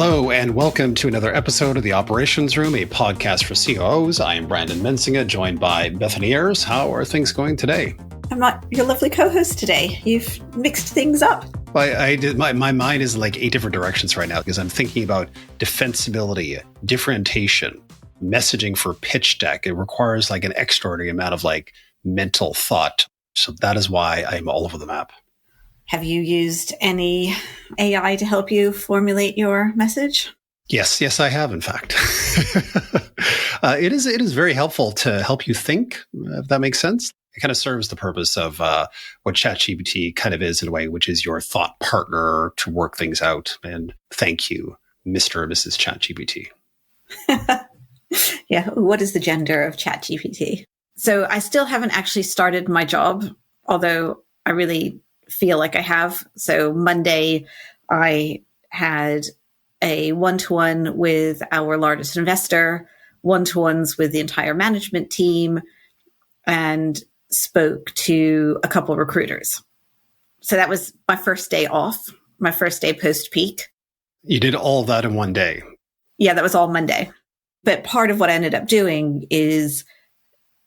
Hello, and welcome to another episode of The Operations Room, a podcast for COOs. I am Brandon Mensinga, joined by Bethany Ayers. How are things going today? I'm not your lovely co-host today. You've mixed things up. My mind is like 8 different directions right now because I'm thinking about defensibility, differentiation, messaging for pitch deck. It requires like an extraordinary amount of like mental thought. So that is why I'm all over the map. Have you used any AI to help you formulate your message? Yes, I have, in fact. It is very helpful to help you think, if that makes sense. It kind of serves the purpose of what ChatGPT kind of is in a way, which is your thought partner to work things out. And thank you, Mr. or Mrs. ChatGPT. Yeah. What is the gender of ChatGPT? So I still haven't actually started my job, although I really feel like I have. So Monday, I had a one-to-one with our largest investor, one-to-ones with the entire management team, and spoke to a couple recruiters. So that was my first day off, my first day post-peak. You did all that in one day? Yeah, that was all Monday. But part of what I ended up doing is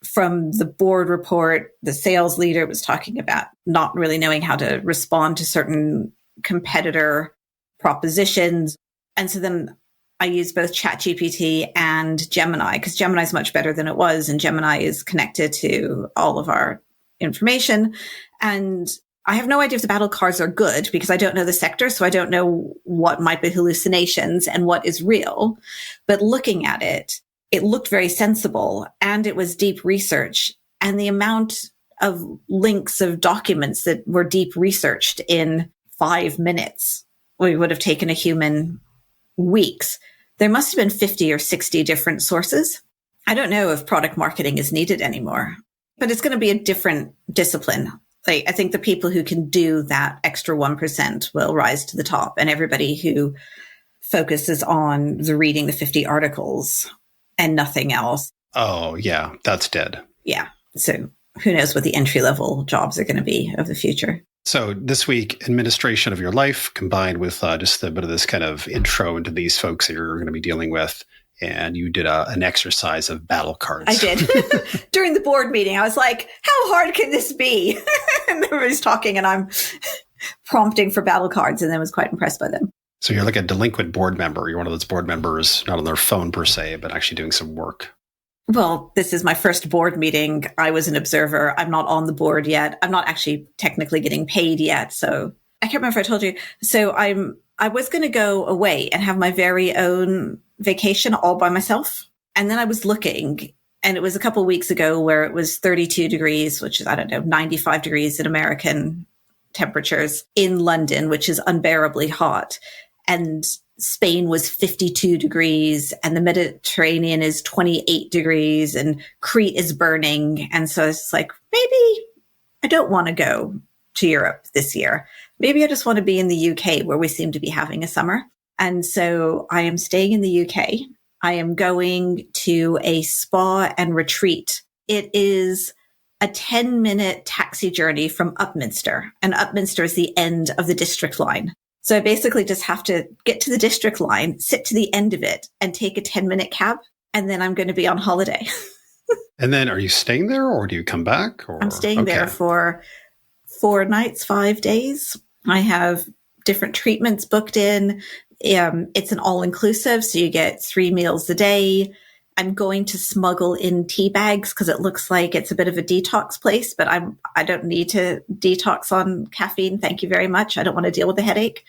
from the board report, the sales leader was talking about not really knowing how to respond to certain competitor propositions. And so then I used both ChatGPT and Gemini because Gemini is much better than it was. And Gemini is connected to all of our information. And I have no idea if the battle cards are good because I don't know the sector. So I don't know what might be hallucinations and what is real. But looking at it, it looked very sensible and it was deep research. And the amount of links of documents that were deep researched in 5 minutes, we would have taken a human weeks. There must have been 50 or 60 different sources. I don't know if product marketing is needed anymore, but it's going to be a different discipline. Like, I think the people who can do that extra 1% will rise to the top, and everybody who focuses on the reading the 50 articles and nothing else. Oh, yeah, that's dead. Yeah. So who knows what the entry-level jobs are going to be of the future. So this week, administration of your life combined with just a bit of this kind of intro into these folks that you're going to be dealing with. And you did an exercise of battle cards. I did. During the board meeting, I was like, how hard can this be? And everybody's talking and I'm prompting for battle cards, and then was quite impressed by them. So you're like a delinquent board member. You're one of those board members, not on their phone per se, but actually doing some work. Well, this is my first board meeting. I was an observer. I'm not on the board yet. I'm not actually technically getting paid yet. So I can't remember if I told you. So I was going to go away and have my very own vacation all by myself. And then I was looking, and it was a couple of weeks ago where it was 32 degrees, which is, 95 degrees in American temperatures in London, which is unbearably hot. And Spain was 52 degrees and the Mediterranean is 28 degrees and Crete is burning. And so it's like, maybe I don't want to go to Europe this year. Maybe I just want to be in the UK where we seem to be having a summer. And so I am staying in the UK. I am going to a spa and retreat. It is a 10-minute taxi journey from Upminster. And Upminster is the end of the district line. So I basically just have to get to the district line, sit to the end of it, and take a 10-minute cab. And then I'm going to be on holiday. And then are you staying there or do you come back? Or? I'm staying there for 4 nights, 5 days. I have different treatments booked in. It's an all-inclusive, so you get 3 meals a day. I'm going to smuggle in tea bags because it looks like it's a bit of a detox place, but I don't need to detox on caffeine. Thank you very much. I don't want to deal with the headache.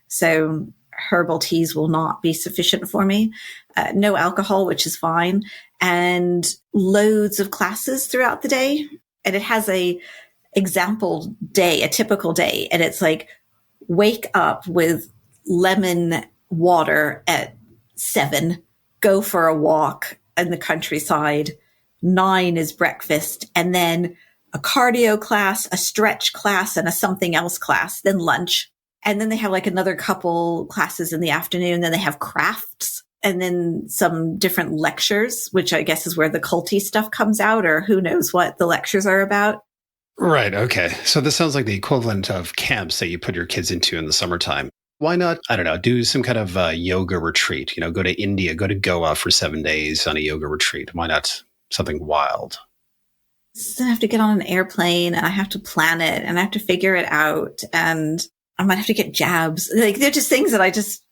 So herbal teas will not be sufficient for me. No alcohol, which is fine. And loads of classes throughout the day. And it has a example day, a typical day. And it's like, wake up with lemon water at 7, go for a walk in the countryside. 9 is breakfast, and then a cardio class, a stretch class, and a something else class, then lunch. And then they have like another couple classes in the afternoon. Then they have crafts and then some different lectures, which I guess is where the culty stuff comes out, or who knows what the lectures are about. Right. Okay. So this sounds like the equivalent of camps that you put your kids into in the summertime. Why not, I don't know, do some kind of yoga retreat, go to India, go to Goa for 7 days on a yoga retreat. Why not something wild? So I have to get on an airplane and I have to plan it and I have to figure it out and I might have to get jabs. Like they're just things that I just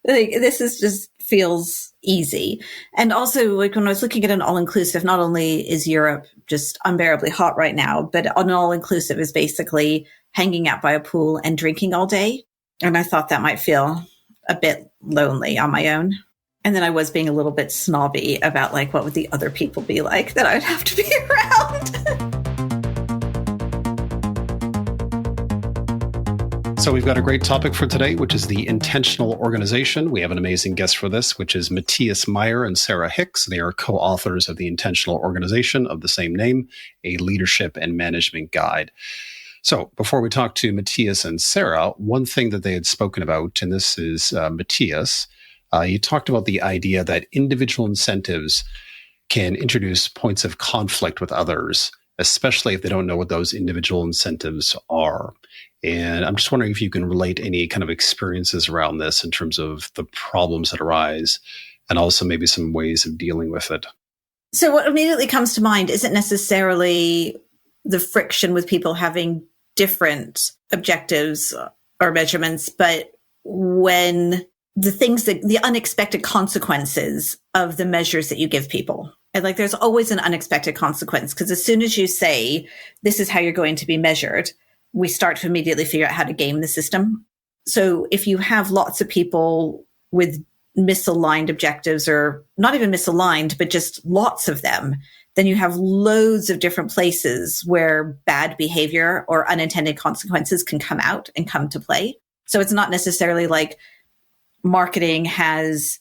like this is just feels easy. And also like when I was looking at an all-inclusive, not only is Europe just unbearably hot right now, but an all-inclusive is basically hanging out by a pool and drinking all day. And I thought that might feel a bit lonely on my own. And then I was being a little bit snobby about like, what would the other people be like that I'd have to be around? So we've got a great topic for today, which is the intentional organization. We have an amazing guest for this, which is Mathias Meyer and Sara Hicks. They are co-authors of the Intentional Organization of the same name, a leadership and management guide. So before we talk to Mathias and Sara, one thing that they had spoken about, and this is Mathias, you talked about the idea that individual incentives can introduce points of conflict with others, especially if they don't know what those individual incentives are. And I'm just wondering if you can relate any kind of experiences around this in terms of the problems that arise and also maybe some ways of dealing with it. So what immediately comes to mind isn't necessarily the friction with people having different objectives or measurements, but when the unexpected consequences of the measures that you give people. And like, there's always an unexpected consequence because as soon as you say, this is how you're going to be measured, we start to immediately figure out how to game the system. So if you have lots of people with misaligned objectives or not even misaligned, but just lots of them, then you have loads of different places where bad behavior or unintended consequences can come out and come to play. So it's not necessarily like marketing has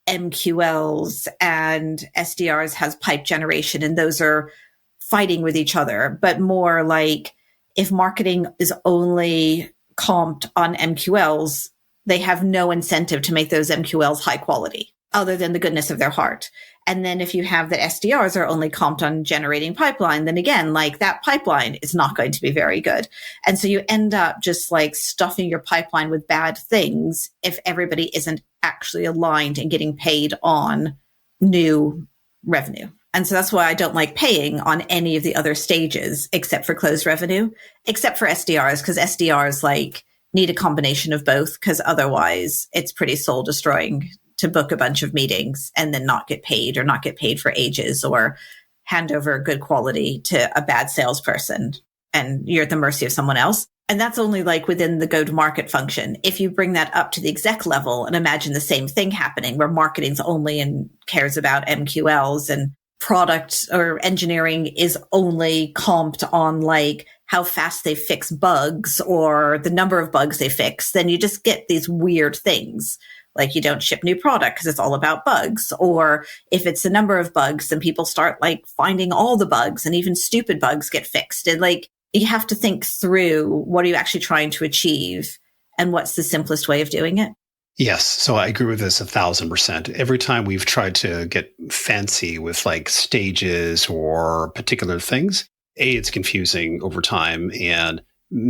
MQLs and SDRs has pipe generation, and those are fighting with each other, but more like if marketing is only comped on MQLs, they have no incentive to make those MQLs high quality other than the goodness of their heart. And then if you have that SDRs are only comped on generating pipeline, then again, like that pipeline is not going to be very good. And so you end up just like stuffing your pipeline with bad things if everybody isn't actually aligned and getting paid on new revenue. And so that's why I don't like paying on any of the other stages except for closed revenue, except for SDRs, because SDRs like need a combination of both, because otherwise it's pretty soul destroying to book a bunch of meetings and then not get paid or not get paid for ages or hand over good quality to a bad salesperson and you're at the mercy of someone else. And that's only like within the go-to-market function. If you bring that up to the exec level and imagine the same thing happening where marketing's only and cares about MQLs and product or engineering is only comped on like how fast they fix bugs or the number of bugs they fix, then you just get these weird things. Like you don't ship new product because it's all about bugs. Or if it's the number of bugs, then people start like finding all the bugs and even stupid bugs get fixed. And like you have to think through what are you actually trying to achieve and what's the simplest way of doing it. Yes. So I agree with this 1,000%. Every time we've tried to get fancy with like stages or particular things, A, it's confusing over time, and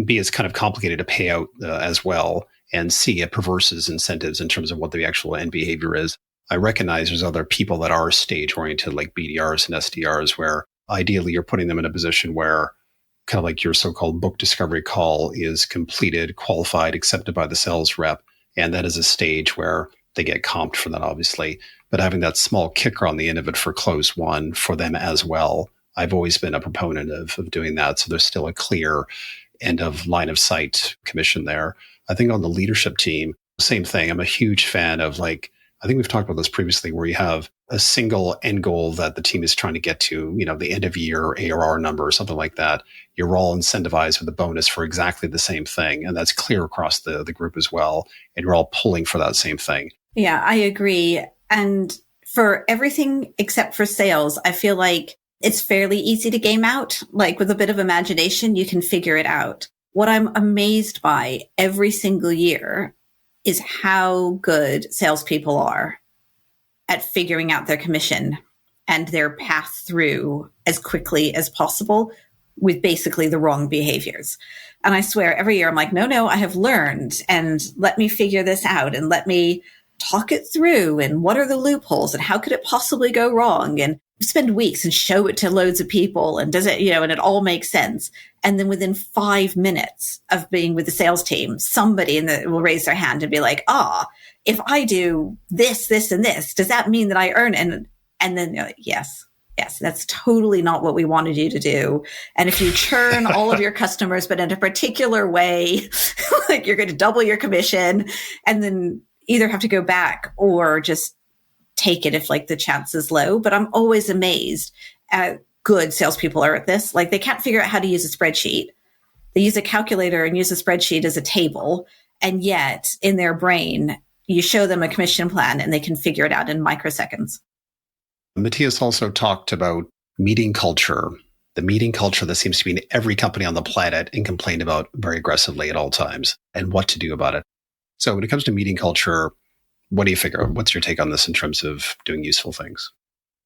B, it's kind of complicated to pay out as well. And C, it perverses incentives in terms of what the actual end behavior is. I recognize there's other people that are stage oriented like BDRs and SDRs where ideally you're putting them in a position where kind of like your so-called book discovery call is completed, qualified, accepted by the sales rep. And that is a stage where they get comped for that, obviously. But having that small kicker on the end of it for close one for them as well, I've always been a proponent of doing that. So there's still a clear end of line of sight commission there. I think on the leadership team, same thing. I'm a huge fan of like, I think we've talked about this previously, where you have a single end goal that the team is trying to get to, the end of year ARR number or something like that. You're all incentivized with a bonus for exactly the same thing. And that's clear across the group as well. And you're all pulling for that same thing. Yeah, I agree. And for everything except for sales, I feel like it's fairly easy to game out. Like with a bit of imagination, you can figure it out. What I'm amazed by every single year is how good salespeople are at figuring out their commission and their path through as quickly as possible with basically the wrong behaviors. And I swear every year I'm like, no, I have learned, and let me figure this out and let me talk it through. And what are the loopholes and how could it possibly go wrong? And spend weeks and show it to loads of people. And does it, and it all makes sense. And then within 5 minutes of being with the sales team, somebody will raise their hand and be like, if I do this, this, and this, does that mean that I earn? And then you're like, yes, that's totally not what we wanted you to do. And if you churn all of your customers, but in a particular way, like you're going to double your commission and then either have to go back or just take it if like the chance is low. But I'm always amazed at good salespeople are at this. Like they can't figure out how to use a spreadsheet. They use a calculator and use a spreadsheet as a table. And yet in their brain, you show them a commission plan and they can figure it out in microseconds. Matthias also talked about meeting culture, the meeting culture that seems to be in every company on the planet and complained about very aggressively at all times, and what to do about it. So when it comes to meeting culture, what do you figure? What's your take on this in terms of doing useful things?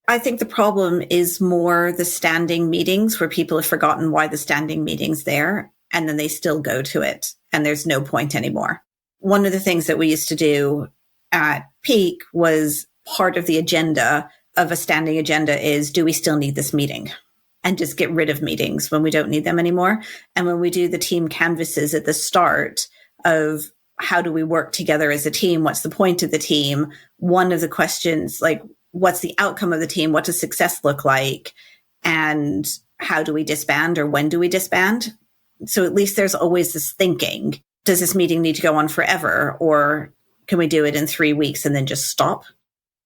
I think the problem is more the standing meetings where people have forgotten why the standing meeting's there, and then they still go to it, and there's no point anymore. One of the things that we used to do at Peak was part of the agenda of a standing agenda is, do we still need this meeting? And just get rid of meetings when we don't need them anymore. And when we do the team canvases at the start of how do we work together as a team? What's the point of the team? One of the questions, like, what's the outcome of the team? What does success look like? And how do we disband, or when do we disband? So at least there's always this thinking, does this meeting need to go on forever? Or can we do it in 3 weeks and then just stop?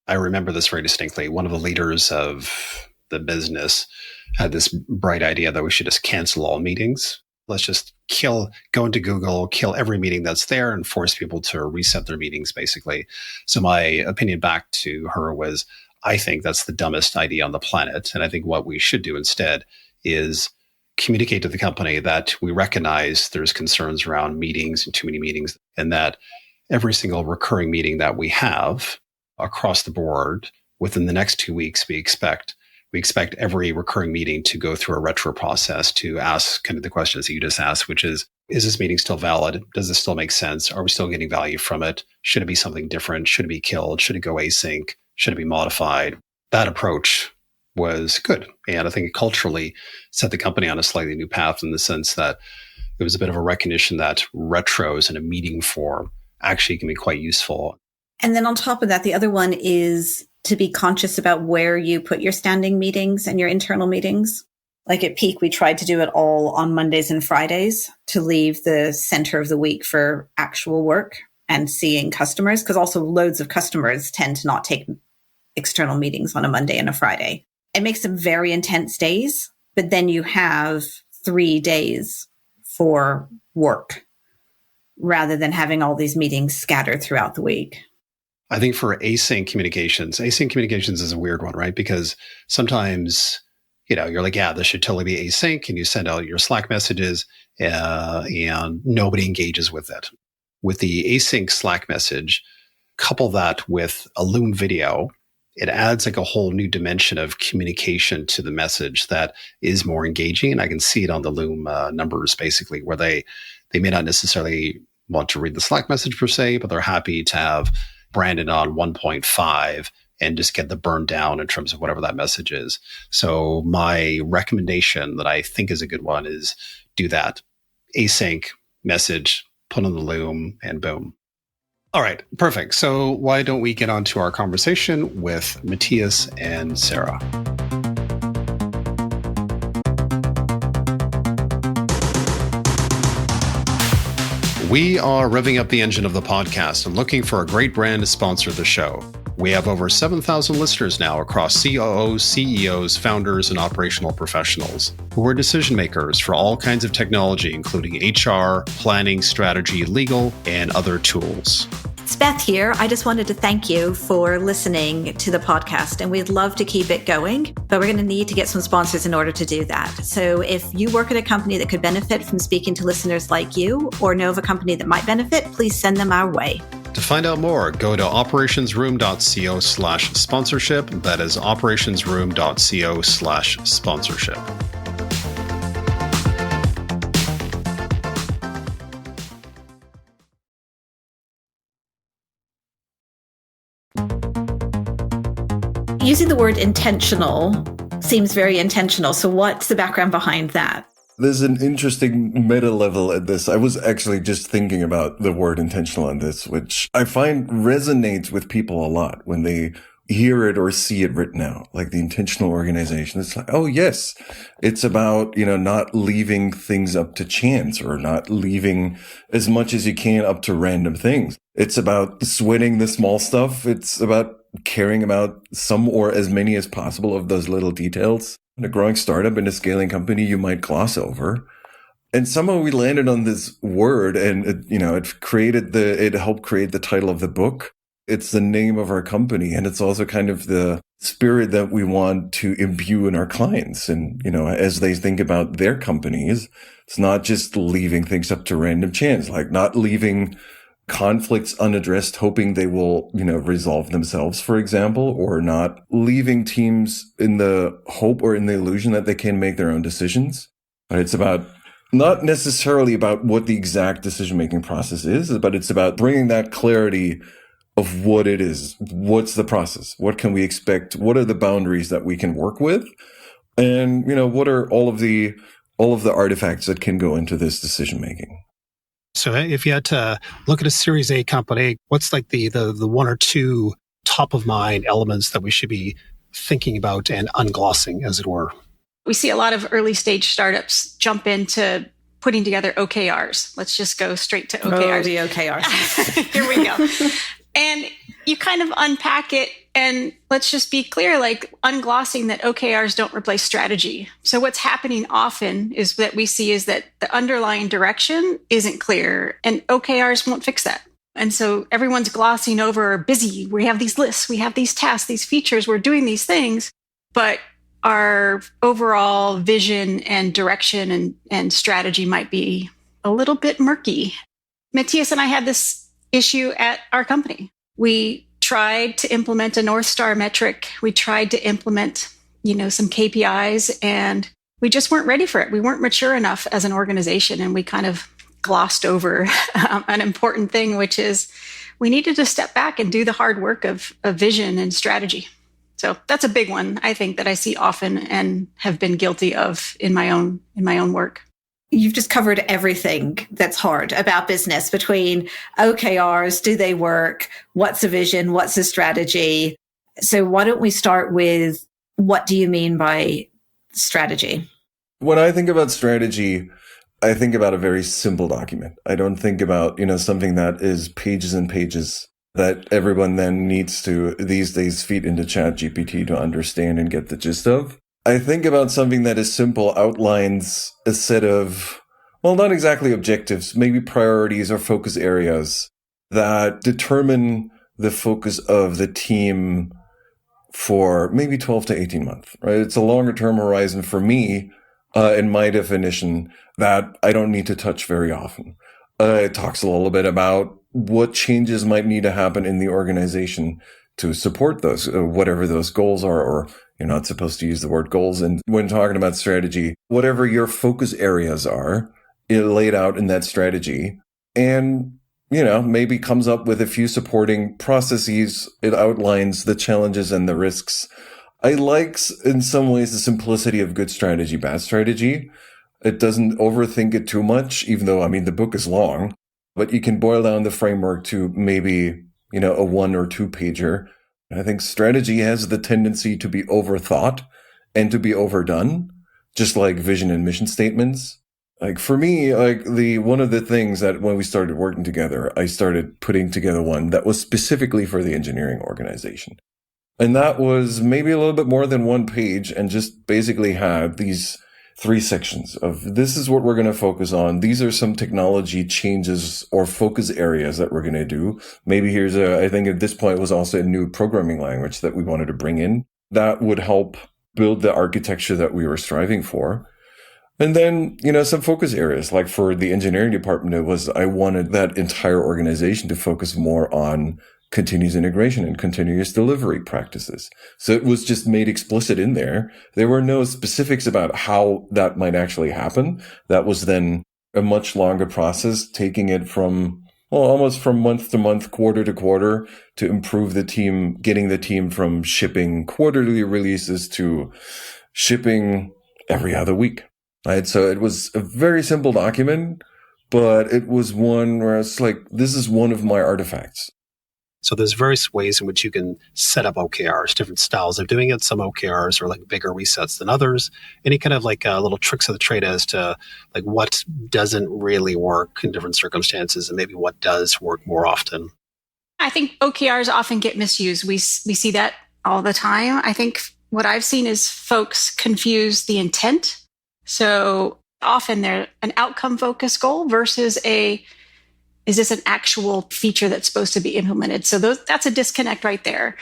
I remember this very distinctly. One of the leaders of the business had this bright idea that we should just cancel all meetings. Let's just go into Google, kill every meeting that's there and force people to reset their meetings, basically. So my opinion back to her was, I think that's the dumbest idea on the planet. And I think what we should do instead is communicate to the company that we recognize there's concerns around meetings and too many meetings, and that every single recurring meeting that we have across the board within the next 2 weeks, we expect every recurring meeting to go through a retro process to ask kind of the questions that you just asked, which is this meeting still valid? Does this still make sense? Are we still getting value from it? Should it be something different? Should it be killed? Should it go async? Should it be modified? That approach was good. And I think it culturally set the company on a slightly new path, in the sense that it was a bit of a recognition that retros in a meeting form actually can be quite useful. And then on top of that, the other one is to be conscious about where you put your standing meetings and your internal meetings. Like at Peak, we tried to do it all on Mondays and Fridays to leave the center of the week for actual work and seeing customers, because also loads of customers tend to not take external meetings on a Monday and a Friday. It makes them very intense days, but then you have 3 days for work rather than having all these meetings scattered throughout the week. I think for async communications is a weird one, right? Because sometimes, you're like, yeah, this should totally be async, and you send out your Slack messages and nobody engages with it. With the async Slack message, couple that with a Loom video, it adds like a whole new dimension of communication to the message that is more engaging. And I can see it on the Loom numbers, basically, where they may not necessarily want to read the Slack message per se, but they're happy to have branded on 1.5 and just get the burn down in terms of whatever that message is. So my recommendation that I think is a good one is do that. Async message, put on the Loom, and boom. All right, perfect. So why don't we get on to our conversation with Mathias and Sara? We are revving up the engine of the podcast and looking for a great brand to sponsor the show. We have over 7,000 listeners now across COOs, CEOs, founders, and operational professionals who are decision makers for all kinds of technology, including HR, planning, strategy, legal, and other tools. It's Beth here. I just wanted to thank you for listening to the podcast, and we'd love to keep it going, but we're going to need to get some sponsors in order to do that. So if you work at a company that could benefit from speaking to listeners like you, or know of a company that might benefit, please send them our way. To find out more, go to operationsroom.co/sponsorship. That is operationsroom.co/sponsorship. Using the word intentional seems very intentional. So what's the background behind that? There's an interesting meta level at this. I was actually just thinking about the word intentional on this, which I find resonates with people a lot when they hear it or see it written out, like the intentional organization. It's like, oh yes, it's about, not leaving things up to chance or not leaving as much as you can up to random things. It's about sweating the small stuff. It's about caring about some or as many as possible of those little details. In a growing startup and a scaling company, you might gloss over. And somehow we landed on this word, and it helped create the title of the book. It's the name of our company, and it's also kind of the spirit that we want to imbue in our clients. And, as they think about their companies, it's not just leaving things up to random chance, like not leaving conflicts unaddressed, hoping they will, resolve themselves, for example, or not leaving teams in the hope or in the illusion that they can make their own decisions. But it's about not necessarily about what the exact decision-making process is, but it's about bringing that clarity of what it is. What's the process? What can we expect? What are the boundaries that we can work with? And, what are all of the artifacts that can go into this decision-making? So if you had to look at a Series A company, what's like the one or two top of mind elements that we should be thinking about and unglossing, as it were? We see a lot of early stage startups jump into putting together OKRs. Let's just go straight to OKRs. Oh, the OKRs. Here we go. And you kind of unpack it, and let's just be clear, like unglossing that OKRs don't replace strategy. So what's happening often is that we see is that the underlying direction isn't clear, and OKRs won't fix that. And so everyone's glossing over busy. We have these lists, we have these tasks, these features, we're doing these things, but our overall vision and direction and strategy might be a little bit murky. Matthias and I had this issue at our company. We tried to implement a North Star metric. We tried to implement, some KPIs, and we just weren't ready for it. We weren't mature enough as an organization, and we kind of glossed over an important thing, which is we needed to step back and do the hard work of vision and strategy. So that's a big one, I think, that I see often and have been guilty of in my own work. You've just covered everything that's hard about business, between OKRs, do they work? What's a vision? What's a strategy? So why don't we start with, what do you mean by strategy? When I think about strategy, I think about a very simple document. I don't think about, something that is pages and pages that everyone then needs to these days feed into ChatGPT to understand and get the gist of. I think about something that is simple, outlines a set of, well, not exactly objectives, maybe priorities or focus areas that determine the focus of the team for maybe 12 to 18 months, right? It's a longer term horizon for me, in my definition, that I don't need to touch very often. It talks a little bit about what changes might need to happen in the organization to support those, whatever those goals are, or you're not supposed to use the word goals. And when talking about strategy, whatever your focus areas are, it laid out in that strategy, and, maybe comes up with a few supporting processes. It outlines the challenges and the risks. I like, in some ways, the simplicity of good strategy, bad strategy. It doesn't overthink it too much, even though, the book is long, but you can boil down the framework to maybe, a 1 or 2 pager. I think strategy has the tendency to be overthought and to be overdone, just like vision and mission statements. Like for me, one of the things that when we started working together, I started putting together one that was specifically for the engineering organization. And that was maybe a little bit more than 1 page, and just basically had these 3 sections of, this is what we're going to focus on. These are some technology changes or focus areas that we're going to do. Maybe I think at this point was also a new programming language that we wanted to bring in that would help build the architecture that we were striving for. And then, some focus areas, like for the engineering department, I wanted that entire organization to focus more on continuous integration and continuous delivery practices. So it was just made explicit in there. There were no specifics about how that might actually happen. That was then a much longer process, taking it from, almost from month to month, quarter to quarter, to improve the team, getting the team from shipping quarterly releases to shipping every other week. Right? So it was a very simple document, but it was one where it's like, this is one of my artifacts. So there's various ways in which you can set up OKRs, different styles of doing it. Some OKRs are like bigger resets than others. Any kind of like little tricks of the trade as to like what doesn't really work in different circumstances and maybe what does work more often? I think OKRs often get misused. We see that all the time. I think what I've seen is folks confuse the intent. So often they're an outcome-focused goal versus is this an actual feature that's supposed to be implemented? So that's a disconnect right there.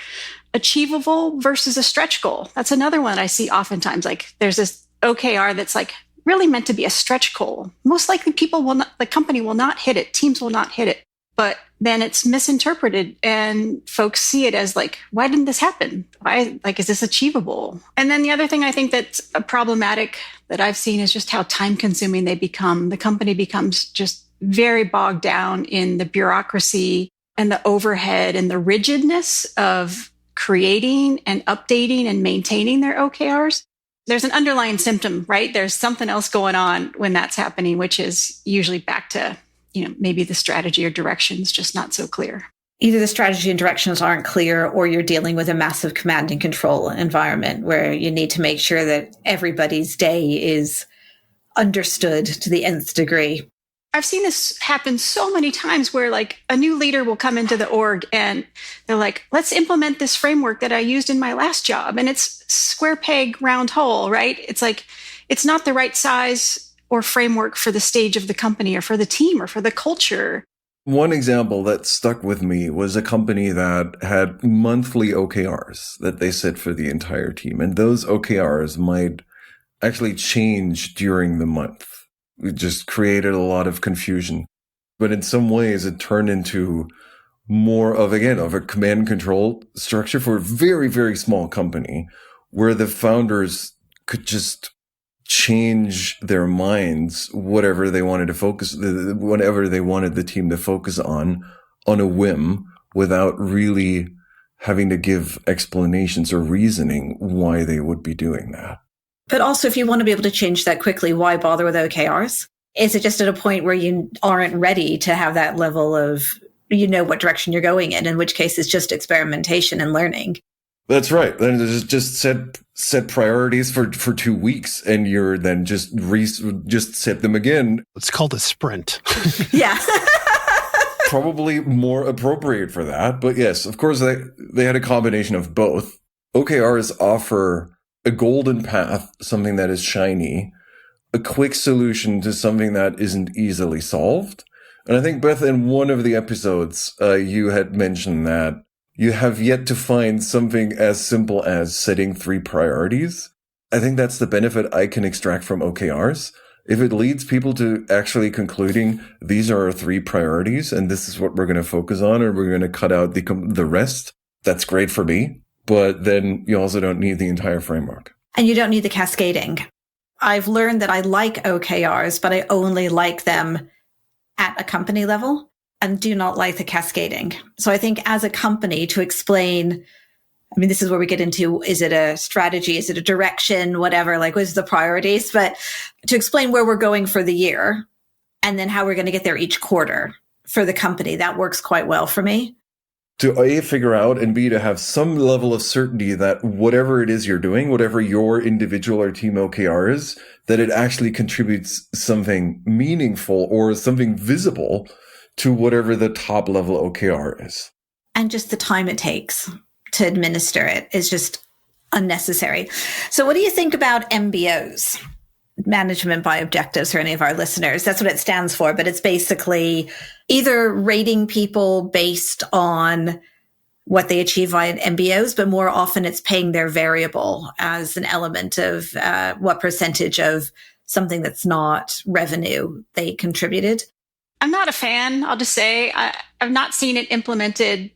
Achievable versus a stretch goal. That's another one I see oftentimes. Like there's this OKR that's like really meant to be a stretch goal. Most likely the company will not hit it. Teams will not hit it. But then it's misinterpreted and folks see it as like, why didn't this happen? Is this achievable? And then the other thing I think that's problematic that I've seen is just how time consuming they become. The company becomes just very bogged down in the bureaucracy and the overhead and the rigidness of creating and updating and maintaining their OKRs. There's an underlying symptom, right? There's something else going on when that's happening, which is usually back to, maybe the strategy or direction is just not so clear. Either the strategy and directions aren't clear, or you're dealing with a massive command and control environment where you need to make sure that everybody's day is understood to the nth degree. I've seen this happen so many times where like a new leader will come into the org and they're like, let's implement this framework that I used in my last job. And it's square peg, round hole, right? It's like, it's not the right size or framework for the stage of the company or for the team or for the culture. One example that stuck with me was a company that had monthly OKRs that they set for the entire team. And those OKRs might actually change during the month. It just created a lot of confusion. But in some ways, it turned into more of a command and control structure for a very, very small company where the founders could just change their minds, whatever they wanted to focus, whatever they wanted the team to focus on a whim without really having to give explanations or reasoning why they would be doing that. But also, if you want to be able to change that quickly, why bother with OKRs? Is it just at a point where you aren't ready to have that level of, what direction you're going in which case it's just experimentation and learning? That's right. Then just set priorities for 2 weeks, and you're then just set them again. It's called a sprint. Yeah. Probably more appropriate for that. But yes, of course, they had a combination of both. OKRs offer a golden path, something that is shiny, a quick solution to something that isn't easily solved. And I think, Beth, in one of the episodes, you had mentioned that you have yet to find something as simple as setting 3 priorities. I think that's the benefit I can extract from OKRs. If it leads people to actually concluding these are our 3 priorities and this is what we're going to focus on, or we're going to cut out the rest, that's great for me. But then you also don't need the entire framework. And you don't need the cascading. I've learned that I like OKRs, but I only like them at a company level and do not like the cascading. So I think as a company to explain, this is where we get into, is it a strategy? Is it a direction? Whatever, what's the priorities? But to explain where we're going for the year and then how we're going to get there each quarter for the company, that works quite well for me. To A, figure out, and B, to have some level of certainty that whatever it is you're doing, whatever your individual or team OKR is, that it actually contributes something meaningful or something visible to whatever the top level OKR is. And just the time it takes to administer it is just unnecessary. So what do you think about MBOs? Management by Objectives for any of our listeners. That's what it stands for, but it's basically either rating people based on what they achieve via MBOs, but more often it's paying their variable as an element of what percentage of something that's not revenue they contributed. I'm not a fan, I'll just say. I've not seen it implemented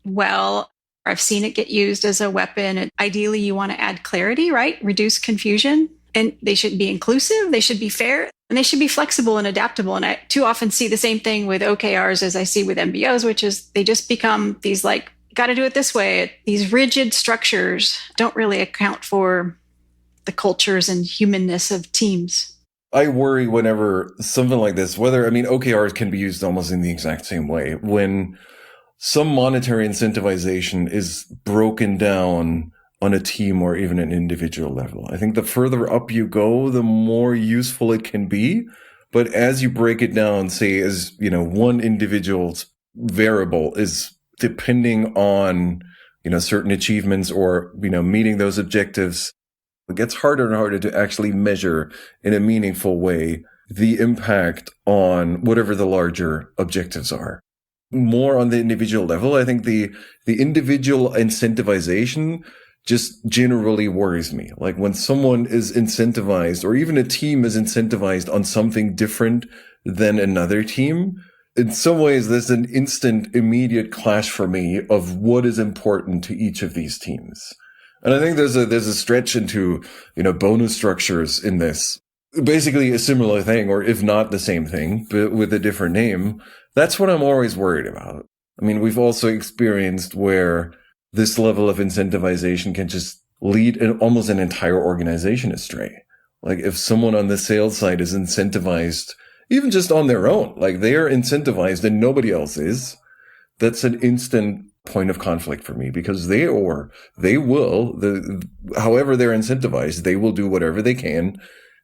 well. I've seen it get used as a weapon. And ideally, you want to add clarity, right? Reduce confusion. And they should be inclusive. They should be fair. And they should be flexible and adaptable. And I too often see the same thing with OKRs as I see with MBOs, which is they just become these like, got to do it this way. These rigid structures don't really account for the cultures and humanness of teams. I worry whenever something like this, OKRs can be used almost in the exact same way. When some monetary incentivization is broken down on a team or even an individual level. I think the further up you go, the more useful it can be. But as you break it down, say, as, one individual's variable is depending on, certain achievements or, meeting those objectives, it gets harder and harder to actually measure in a meaningful way the impact on whatever the larger objectives are. More on the individual level, I think the individual incentivization just generally worries me. Like when someone is incentivized or even a team is incentivized on something different than another team, in some ways there's an instant, immediate clash for me of what is important to each of these teams. And I think there's a stretch into, bonus structures in this. Basically a similar thing, or if not the same thing, but with a different name. That's what I'm always worried about. I mean, we've also experienced where this level of incentivization can just lead almost an entire organization astray. Like if someone on the sales side is incentivized, even just on their own, like they are incentivized and nobody else is, that's an instant point of conflict for me, because however they're incentivized, they will do whatever they can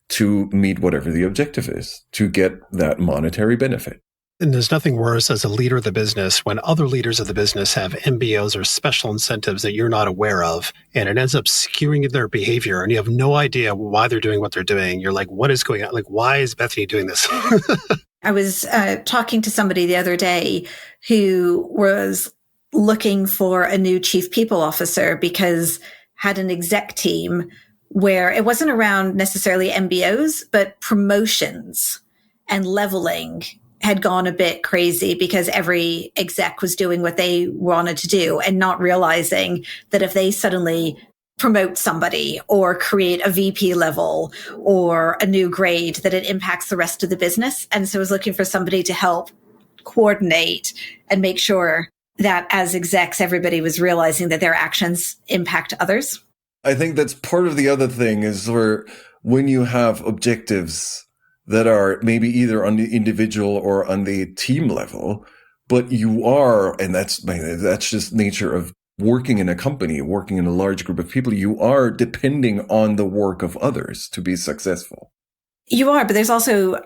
to meet whatever the objective is, to get that monetary benefit. And there's nothing worse as a leader of the business when other leaders of the business have MBOs or special incentives that you're not aware of, and it ends up skewing their behavior, and you have no idea why they're doing what they're doing. You're like, what is going on? Like, why is Bethany doing this? I was talking to somebody the other day who was looking for a new chief people officer because had an exec team where it wasn't around necessarily MBOs, but promotions and leveling had gone a bit crazy because every exec was doing what they wanted to do and not realizing that if they suddenly promote somebody or create a VP level or a new grade, that it impacts the rest of the business. And so I was looking for somebody to help coordinate and make sure that as execs, everybody was realizing that their actions impact others. I think that's part of the other thing is where when you have objectives that are maybe either on the individual or on the team level, but you are, and that's just nature of working in a company, working in a large group of people, you are depending on the work of others to be successful. You are, but there's also,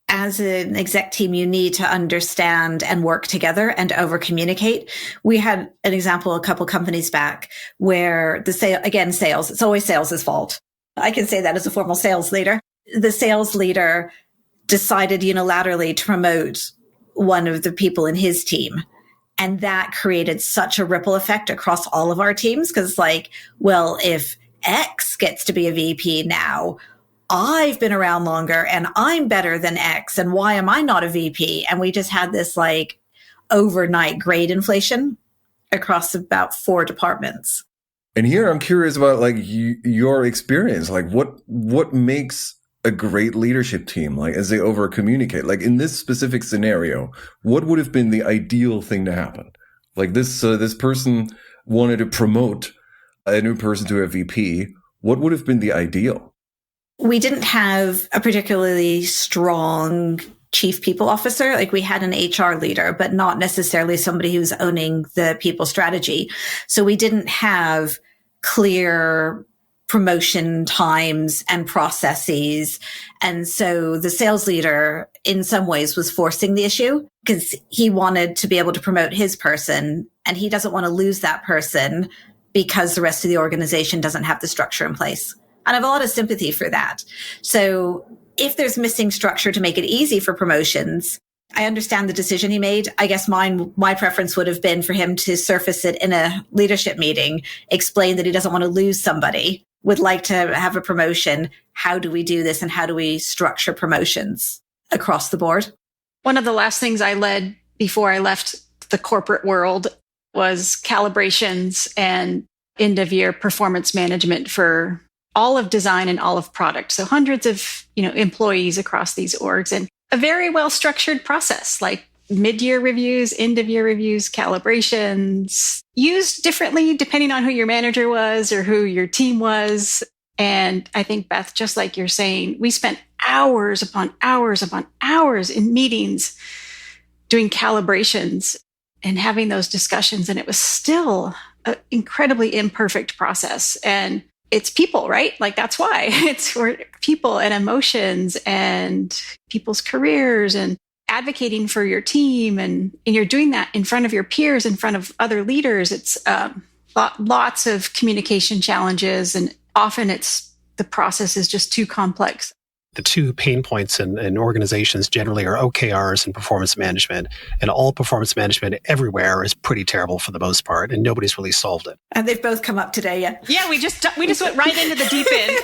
as an exec team, you need to understand and work together and over communicate. We had an example a couple companies back where sales, it's always sales' fault. I can say that as a former sales leader. The sales leader decided unilaterally to promote one of the people in his team. And that created such a ripple effect across all of our teams. Because if X gets to be a VP now, I've been around longer and I'm better than X. And why am I not a VP? And we just had this overnight grade inflation across about 4 departments. And here I'm curious about your experience. What makes a great leadership team, as they over communicate? In this specific scenario, what would have been the ideal thing to happen? This person wanted to promote a new person to a VP. What would have been the ideal? We didn't have a particularly strong chief people officer. We had an HR leader, but not necessarily somebody who's owning the people strategy. So we didn't have clear promotion times and processes. And so the sales leader in some ways was forcing the issue because he wanted to be able to promote his person and he doesn't want to lose that person because the rest of the organization doesn't have the structure in place. And I have a lot of sympathy for that. So if there's missing structure to make it easy for promotions, I understand the decision he made. I guess my preference would have been for him to surface it in a leadership meeting, explain that he doesn't want to lose somebody, would like to have a promotion. How do we do this? And how do we structure promotions across the board? One of the last things I led before I left the corporate world was calibrations and end of year performance management for all of design and all of product. So hundreds of, employees across these orgs, and a very well-structured process, like mid-year reviews, end-of-year reviews, calibrations, used differently depending on who your manager was or who your team was. And I think, Beth, just like you're saying, we spent hours upon hours upon hours in meetings doing calibrations and having those discussions. And it was still an incredibly imperfect process. And it's people, right? Like that's why it's for people and emotions and people's careers and advocating for your team. And you're doing that in front of your peers, in front of other leaders. It's lots of communication challenges. And often the process is just too complex. The two pain points in organizations generally are OKRs and performance management. And all performance management everywhere is pretty terrible for the most part, and nobody's really solved it. And they've both come up today, yeah. Yeah, we just went right into the deep end.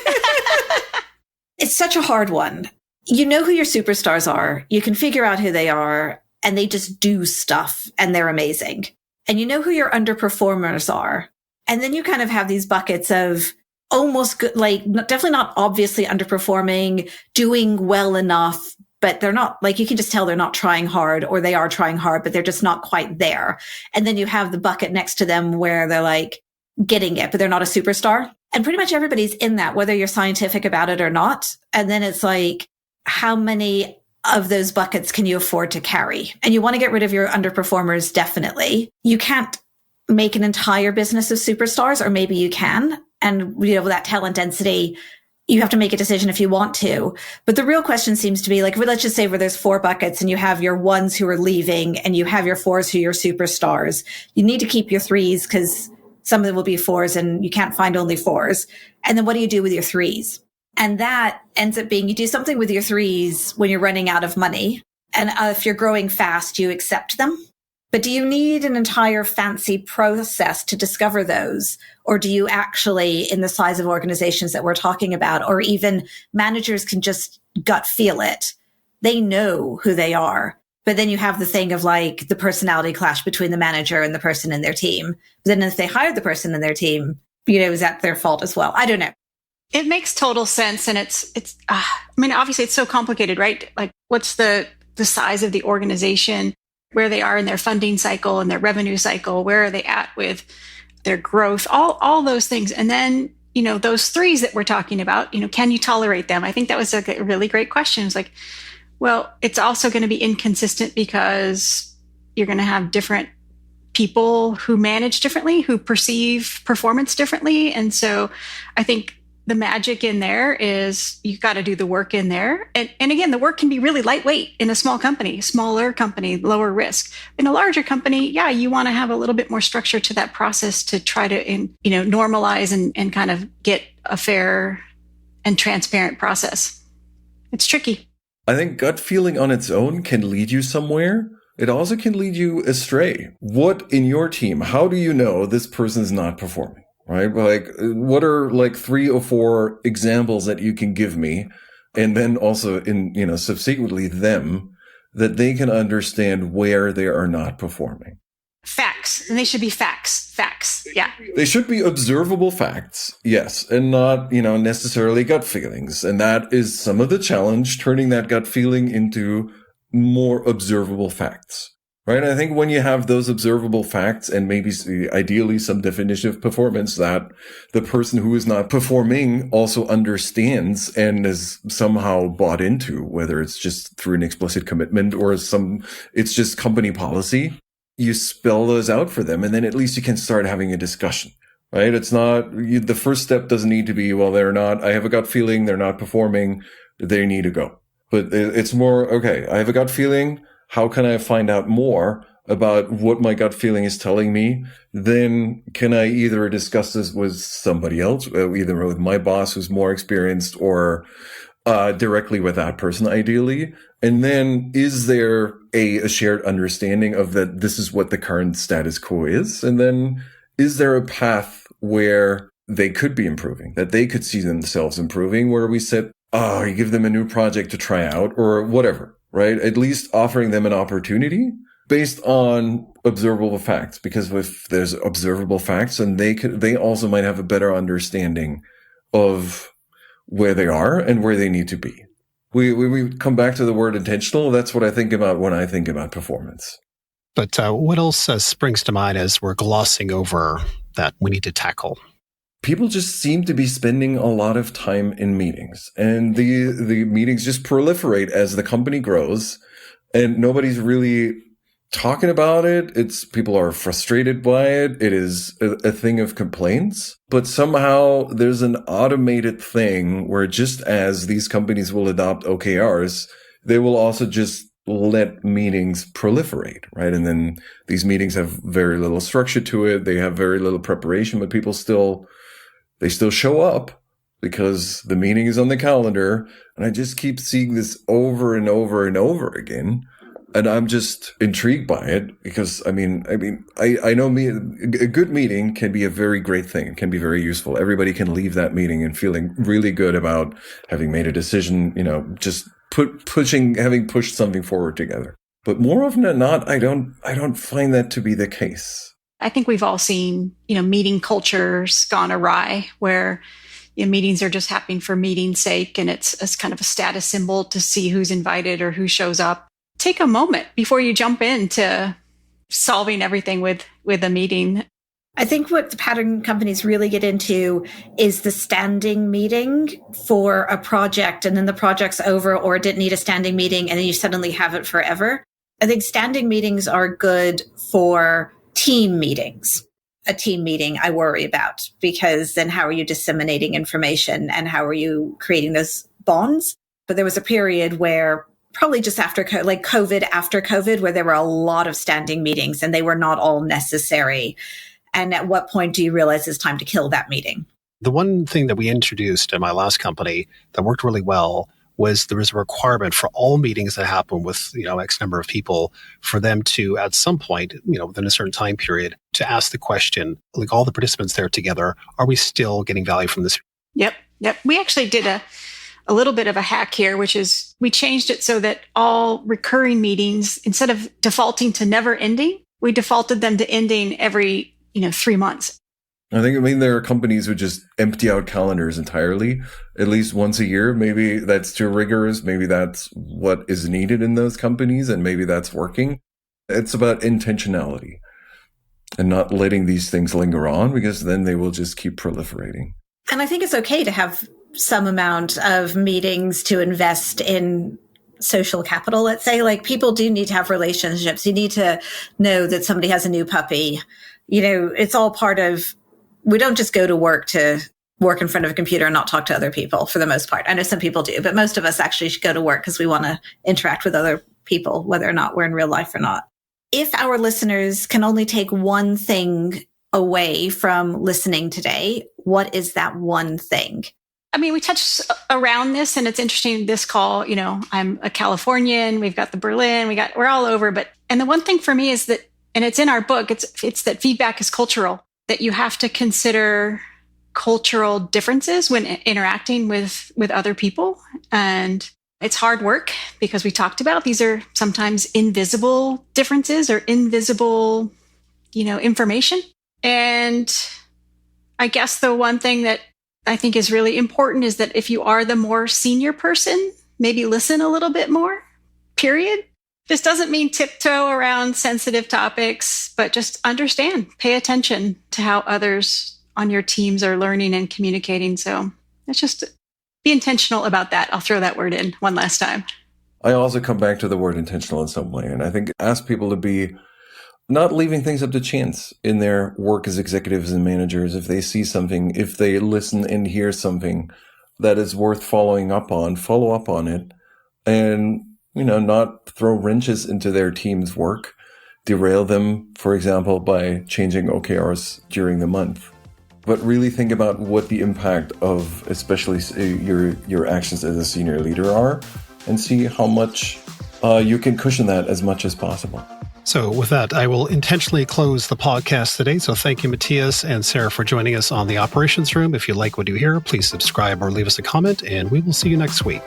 It's such a hard one. You know who your superstars are. You can figure out who they are, and they just do stuff, and they're amazing. And you know who your underperformers are. And then you kind of have these buckets of almost good, like definitely not obviously underperforming, doing well enough, but they're not, like you can just tell they're not trying hard, or they are trying hard, but they're just not quite there. And then you have the bucket next to them where they're like getting it, but they're not a superstar. And pretty much everybody's in that, whether you're scientific about it or not. And then it's like, how many of those buckets can you afford to carry? And you want to get rid of your underperformers, definitely. You can't make an entire business of superstars, or maybe you can. And, with that talent density, you have to make a decision if you want to. But the real question seems to be like, well, let's just say where there's 4 buckets and you have your 1s who are leaving and you have your 4s who are your superstars. You need to keep your 3s because some of them will be 4s and you can't find only 4s. And then what do you do with your 3s? And that ends up being, you do something with your 3s when you're running out of money. And if you're growing fast, you accept them. But do you need an entire fancy process to discover those? Or do you actually, in the size of organizations that we're talking about, or even managers can just gut feel it? They know who they are. But then you have the thing of like the personality clash between the manager and the person in their team. But then if they hired the person in their team, is that their fault as well? I don't know. It makes total sense. And obviously it's so complicated, right? Like what's the size of the organization, where they are in their funding cycle and their revenue cycle, where are they at with their growth, all those things. And then, those 3s that we're talking about, can you tolerate them? I think that was a really great question. It's like, well, it's also going to be inconsistent because you're going to have different people who manage differently, who perceive performance differently. And so I think the magic in there is you've got to do the work in there. And again, the work can be really lightweight in a small company, smaller company, lower risk. In a larger company, you want to have a little bit more structure to that process to try to, normalize and kind of get a fair and transparent process. It's tricky. I think gut feeling on its own can lead you somewhere. It also can lead you astray. What in your team, how do you know this person's not performing? Right? Like, what are like 3 or 4 examples that you can give me? And then also subsequently them, that they can understand where they are not performing. Facts. And they should be facts. Facts. Yeah. They should be observable facts. Yes. And not, necessarily gut feelings. And that is some of the challenge, turning that gut feeling into more observable facts. Right. I think when you have those observable facts and maybe ideally some definition of performance that the person who is not performing also understands and is somehow bought into, whether it's just through an explicit commitment or it's just company policy, you spell those out for them. And then at least you can start having a discussion. Right. It's not the first step doesn't need to be, well, I have a gut feeling they're not performing. They need to go. But it's more, okay, I have a gut feeling. How can I find out more about what my gut feeling is telling me? Then can I either discuss this with somebody else, either with my boss who's more experienced or directly with that person, ideally? And then is there a shared understanding of that this is what the current status quo is? And then is there a path where they could be improving, that they could see themselves improving, where we said, you give them a new project to try out or whatever? Right? At least offering them an opportunity based on observable facts, because if there's observable facts, then they also might have a better understanding of where they are and where they need to be. We come back to the word intentional. That's what I think about when I think about performance. But what else springs to mind as we're glossing over that we need to tackle? People just seem to be spending a lot of time in meetings, and the meetings just proliferate as the company grows, and nobody's really talking about it. People are frustrated by it. It is a thing of complaints, but somehow there's an automated thing where just as these companies will adopt OKRs, they will also just let meetings proliferate, right? And then these meetings have very little structure to it. They have very little preparation, but people still show up because the meeting is on the calendar. And I just keep seeing this over and over and over again. And I'm just intrigued by it because, I know a good meeting can be a very great thing. It can be very useful. Everybody can leave that meeting and feeling really good about having made a decision, just having pushed something forward together. But more often than not, I don't find that to be the case. I think we've all seen, meeting cultures gone awry where meetings are just happening for meeting's sake. And it's kind of a status symbol to see who's invited or who shows up. Take a moment before you jump into solving everything with a meeting. I think what the pattern companies really get into is the standing meeting for a project, and then the project's over or it didn't need a standing meeting, and then you suddenly have it forever. I think standing meetings are good for team meetings. A team meeting I worry about, because then how are you disseminating information and how are you creating those bonds? But there was a period where probably just after COVID, where there were a lot of standing meetings and they were not all necessary. And at what point do you realize it's time to kill that meeting? The one thing that we introduced in my last company that worked really well was there was a requirement for all meetings that happen with, X number of people for them to, at some point, within a certain time period, to ask the question, like all the participants there together, are we still getting value from this? Yep. We actually did a little bit of a hack here, which is we changed it so that all recurring meetings, instead of defaulting to never ending, we defaulted them to ending every, 3 months. There are companies who just empty out calendars entirely, at least once a year. Maybe that's too rigorous. Maybe that's what is needed in those companies, and maybe that's working. It's about intentionality and not letting these things linger on, because then they will just keep proliferating. And I think it's okay to have some amount of meetings to invest in social capital, let's say. Like, people do need to have relationships. You need to know that somebody has a new puppy. It's all part of, we don't just go to work in front of a computer and not talk to other people for the most part. I know some people do, but most of us actually should go to work because we want to interact with other people, whether or not we're in real life or not. If our listeners can only take one thing away from listening today, what is that one thing? We touched around this, and it's interesting, this call, I'm a Californian, we've got the Berlin, we're all over. And the one thing for me is that, and it's in our book, it's that feedback is cultural, that you have to consider cultural differences when interacting with other people. And it's hard work, because we talked about these are sometimes invisible differences or invisible, information. And I guess the one thing that I think is really important is that if you are the more senior person, maybe listen a little bit more, period. This doesn't mean tiptoe around sensitive topics, but just understand, pay attention to how others on your teams are learning and communicating. So let's just be intentional about that. I'll throw that word in one last time. I also come back to the word intentional in some way. And I think ask people to be not leaving things up to chance in their work as executives and managers. If they see something, if they listen and hear something that is worth following up on, follow up on it, and, not throw wrenches into their team's work, derail them, for example, by changing OKRs during the month. But really think about what the impact of especially your actions as a senior leader are, and see how much you can cushion that as much as possible. So with that, I will intentionally close the podcast today. So thank you, Mathias and Sara, for joining us on the Operations Room. If you like what you hear, please subscribe or leave us a comment, and we will see you next week.